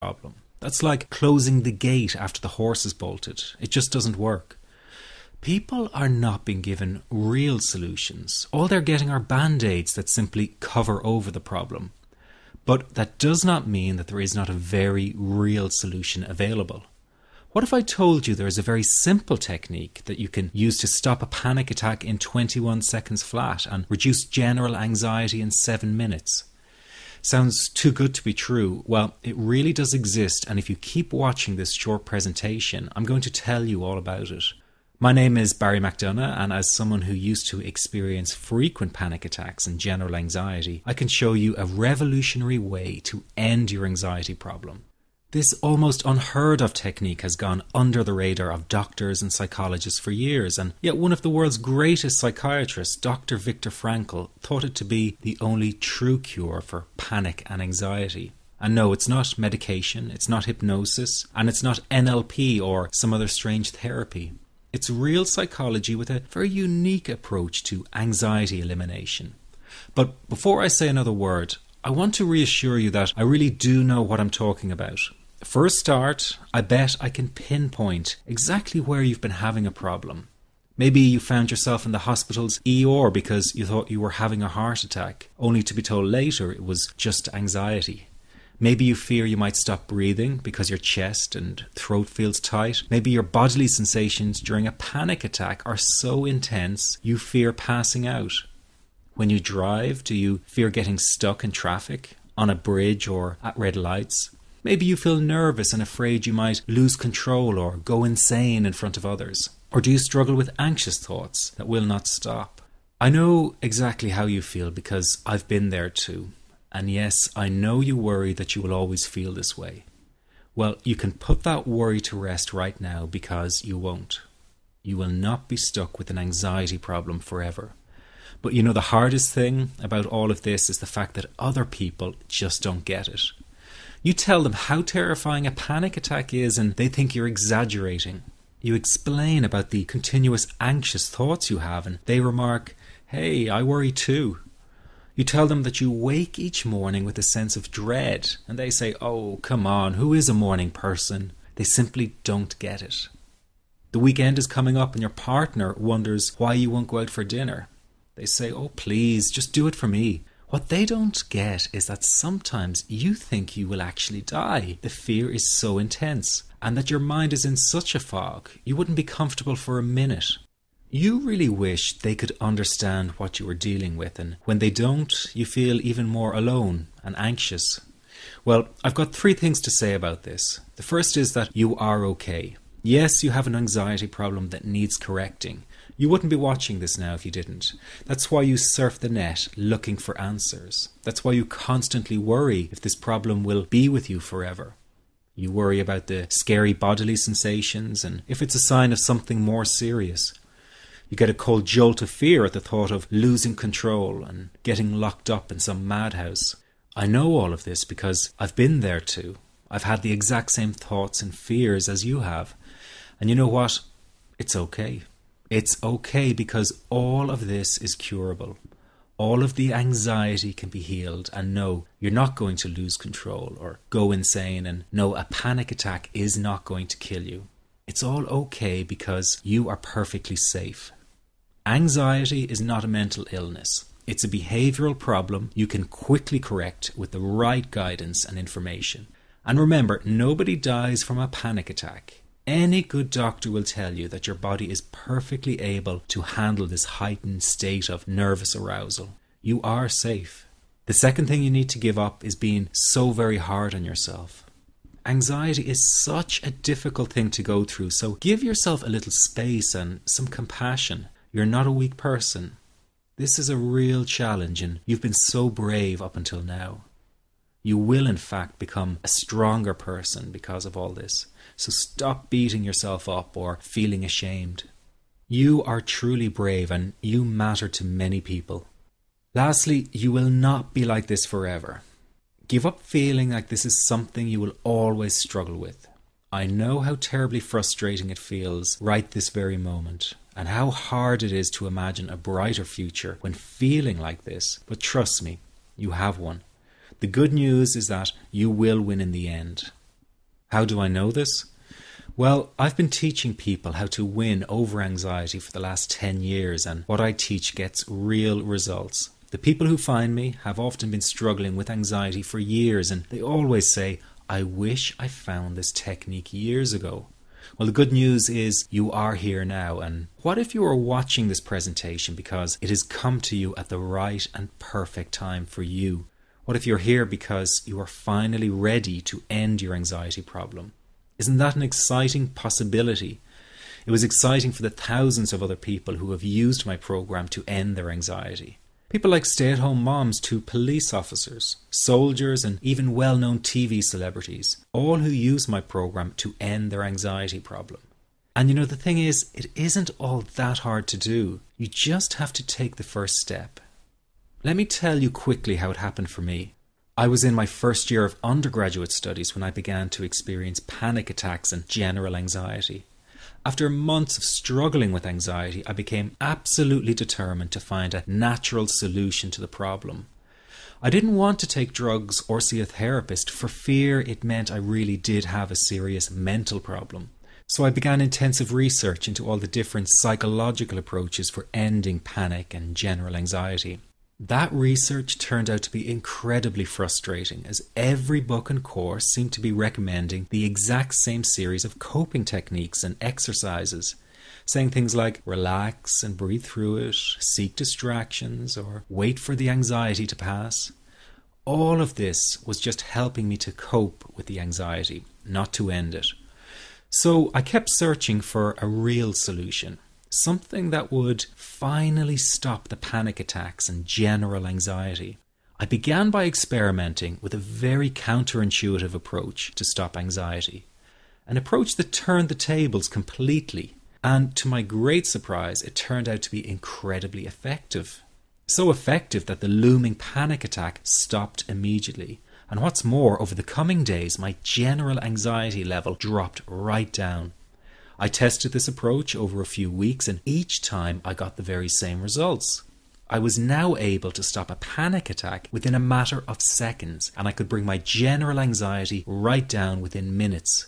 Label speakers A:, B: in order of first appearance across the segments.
A: problem. That's like closing the gate after the horse is bolted. It just doesn't work. People are not being given real solutions. All they're getting are band-aids that simply cover over the problem. But that does not mean that there is not a very real solution available. What if I told you there is a very simple technique that you can use to stop a panic attack in 21 seconds flat and reduce general anxiety in 7 minutes? Sounds too good to be true. Well, it really does exist, and if you keep watching this short presentation, I'm going to tell you all about it. My name is Barry McDonough, and as someone who used to experience frequent panic attacks and general anxiety, I can show you a revolutionary way to end your anxiety problem. This almost unheard of technique has gone under the radar of doctors and psychologists for years, and yet one of the world's greatest psychiatrists, Dr. Viktor Frankl, thought it to be the only true cure for panic and anxiety. And no, it's not medication, it's not hypnosis, and it's not NLP or some other strange therapy. It's real psychology with a very unique approach to anxiety elimination. But before I say another word, I want to reassure you that I really do know what I'm talking about. For a start, I bet I can pinpoint exactly where you've been having a problem. Maybe you found yourself in the hospital's ER because you thought you were having a heart attack, only to be told later it was just anxiety. Maybe you fear you might stop breathing because your chest and throat feels tight. Maybe your bodily sensations during a panic attack are so intense you fear passing out. When you drive, do you fear getting stuck in traffic, on a bridge or at red lights? Maybe you feel nervous and afraid you might lose control or go insane in front of others. Or do you struggle with anxious thoughts that will not stop? I know exactly how you feel because I've been there too. And yes, I know you worry that you will always feel this way. Well, you can put that worry to rest right now because you won't. You will not be stuck with an anxiety problem forever. But you know, the hardest thing about all of this is the fact that other people just don't get it. You tell them how terrifying a panic attack is and they think you're exaggerating. You explain about the continuous anxious thoughts you have and they remark, "Hey, I worry too." You tell them that you wake each morning with a sense of dread and they say, "Oh, come on, who is a morning person?" They simply don't get it. The weekend is coming up and your partner wonders why you won't go out for dinner. They say, "Oh, please, just do it for me." What they don't get is that sometimes you think you will actually die. The fear is so intense, and that your mind is in such a fog, you wouldn't be comfortable for a minute. You really wish they could understand what you are dealing with, and when they don't, you feel even more alone and anxious. Well, I've got 3 things to say about this. The first is that you are okay. Yes, you have an anxiety problem that needs correcting. You wouldn't be watching this now if you didn't. That's why you surf the net looking for answers. That's why you constantly worry if this problem will be with you forever. You worry about the scary bodily sensations and if it's a sign of something more serious. You get a cold jolt of fear at the thought of losing control and getting locked up in some madhouse. I know all of this because I've been there too. I've had the exact same thoughts and fears as you have. And you know what? It's okay. It's okay because all of this is curable. All of the anxiety can be healed, and no, you're not going to lose control or go insane, and no, a panic attack is not going to kill you. It's all okay because you are perfectly safe. Anxiety is not a mental illness. It's a behavioral problem you can quickly correct with the right guidance and information. And remember, nobody dies from a panic attack. Any good doctor will tell you that your body is perfectly able to handle this heightened state of nervous arousal. You are safe. The second thing you need to give up is being so very hard on yourself. Anxiety is such a difficult thing to go through, so give yourself a little space and some compassion. You're not a weak person. This is a real challenge and you've been so brave up until now. You will in fact become a stronger person because of all this. So stop beating yourself up or feeling ashamed. You are truly brave and you matter to many people. Lastly, you will not be like this forever. Give up feeling like this is something you will always struggle with. I know how terribly frustrating it feels right this very moment, and how hard it is to imagine a brighter future when feeling like this, but trust me, you have one. The good news is that you will win in the end. How do I know this? Well, I've been teaching people how to win over anxiety for the last 10 years, and what I teach gets real results. The people who find me have often been struggling with anxiety for years, and they always say, I wish I found this technique years ago. Well, the good news is you are here now, and what if you are watching this presentation because it has come to you at the right and perfect time for you? What if you're here because you are finally ready to end your anxiety problem? Isn't that an exciting possibility? It was exciting for the thousands of other people who have used my program to end their anxiety. People like stay-at-home moms to police officers, soldiers, and even well-known TV celebrities, all who use my program to end their anxiety problem. And you know, the thing is, it isn't all that hard to do. You just have to take the first step. Let me tell you quickly how it happened for me. I was in my first year of undergraduate studies when I began to experience panic attacks and general anxiety. After months of struggling with anxiety, I became absolutely determined to find a natural solution to the problem. I didn't want to take drugs or see a therapist for fear it meant I really did have a serious mental problem. So I began intensive research into all the different psychological approaches for ending panic and general anxiety. That research turned out to be incredibly frustrating, as every book and course seemed to be recommending the exact same series of coping techniques and exercises, saying things like relax and breathe through it, seek distractions, or wait for the anxiety to pass. All of this was just helping me to cope with the anxiety, not to end it. So I kept searching for a real solution. Something that would finally stop the panic attacks and general anxiety. I began by experimenting with a very counterintuitive approach to stop anxiety. An approach that turned the tables completely. And to my great surprise, it turned out to be incredibly effective. So effective that the looming panic attack stopped immediately. And what's more, over the coming days, my general anxiety level dropped right down. I tested this approach over a few weeks, and each time I got the very same results. I was now able to stop a panic attack within a matter of seconds, and I could bring my general anxiety right down within minutes.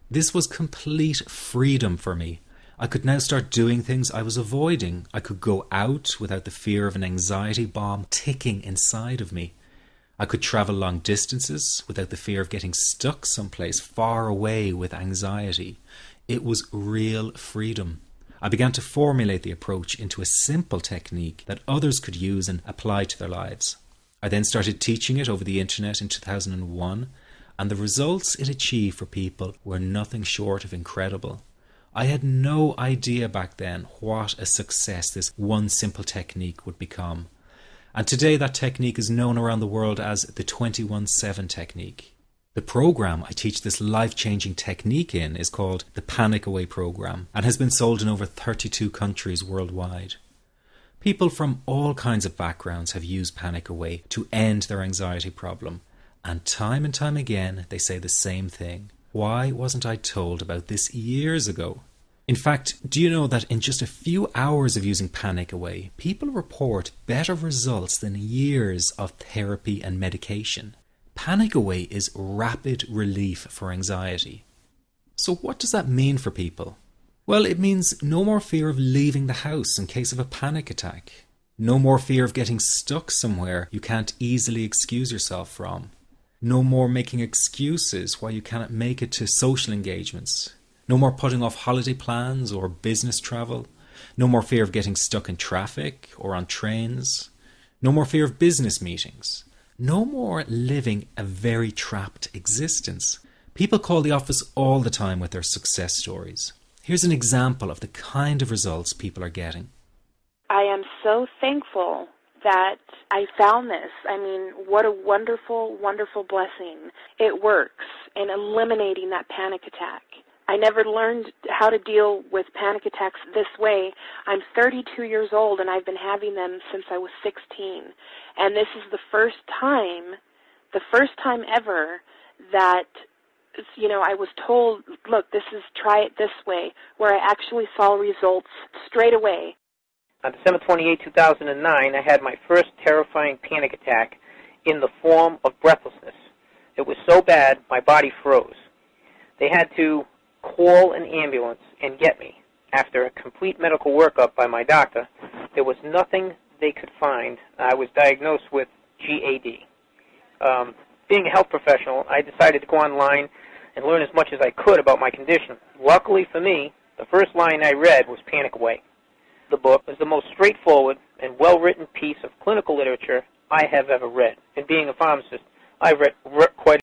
A: This was complete freedom for me. I could now start doing things I was avoiding. I could go out without the fear of an anxiety bomb ticking inside of me. I could travel long distances without the fear of getting stuck someplace far away with anxiety. It was real freedom. I began to formulate the approach into a simple technique that others could use and apply to their lives. I then started teaching it over the internet in 2001, and the results it achieved for people were nothing short of incredible. I had no idea back then what a success this one simple technique would become. And today that technique is known around the world as the 21-7 technique. The program I teach this life-changing technique in is called the Panic Away program and has been sold in over 32 countries worldwide. People from all kinds of backgrounds have used Panic Away to end their anxiety problem, and time again they say the same thing. Why wasn't I told about this years ago? In fact, do you know that in just a few hours of using Panic Away, people report better results than years of therapy and medication? Panic Away is rapid relief for anxiety. So what does that mean for people? Well, it means no more fear of leaving the house in case of a panic attack. No more fear of getting stuck somewhere you can't easily excuse yourself from. No more making excuses why you cannot make it to social engagements. No more putting off holiday plans or business travel. No more fear of getting stuck in traffic or on trains. No more fear of business meetings. No more living a very trapped existence. People call the office all the time with their success stories. Here's an example of the kind of results people are getting.
B: I am so thankful that I found this. I mean, what a wonderful, wonderful blessing. It works in eliminating that panic attack. I never learned how to deal with panic attacks this way. I'm 32 years old, and I've been having them since I was 16. And this is the first time ever that, I was told, look, try it this way, where I actually saw results straight away.
C: On December 28, 2009, I had my first terrifying panic attack in the form of breathlessness. It was so bad, my body froze. They had to call an ambulance and get me. After a complete medical workup by my doctor, there was nothing they could find. I was diagnosed with GAD. Being a health professional, I decided to go online and learn as much as I could about my condition. Luckily for me, the first line I read was "Panic Away." The book is the most straightforward and well-written piece of clinical literature I have ever read. And being a pharmacist, I've read quite